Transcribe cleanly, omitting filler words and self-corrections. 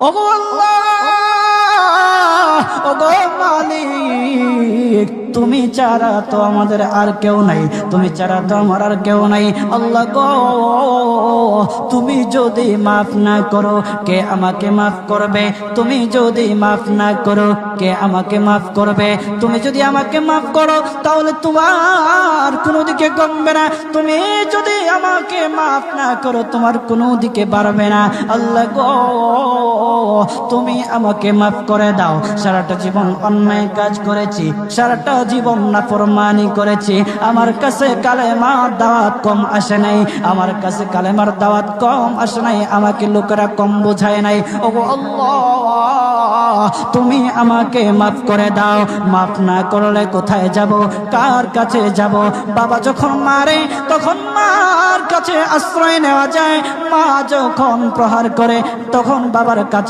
ওগো আল্লাহ, ওগো মালিক, তুমি ছাড়া তো আমাদের আর কেউ নাই, তুমি ছাড়া তো আমার আর কেউ নাই। আল্লাহ গো, তুমি যদি মাফ না করো কে আমাকে মাফ করবে? তুমি যদি মাফ না করো কে আমাকে মাফ করবে? তুমি যদি আমাকে মাফ করো তাহলে তোমার কোনো দিকে কমবে না, তুমি যদি আমাকে মাফ না করো তোমার কোনো দিকে বাড়বে না। আল্লাহ গো, তুমি আমাকে মাফ করে দাও। সারাটা জীবন অন্যায় কাজ করেছি, সারাটা জীবন নাফরমানি করেছি, আমার কাছে কালেমার দাওয়াত কম আসে নাই, আমার কাছে কালেমার দাওয়াত কম আসে নাই, আমাকে লোকেরা কম বোঝায় নাই। ওগো আল্লাহ, তুমি আমাকে মাফ করে দাও। মাফ না করলে কোথায় যাব, কার কাছে যাব? বাবা যখন মারে তখন মার কাছে আশ্রয় নেওয়া যায়, মা যখন প্রহার করে তখন বাবার কাছে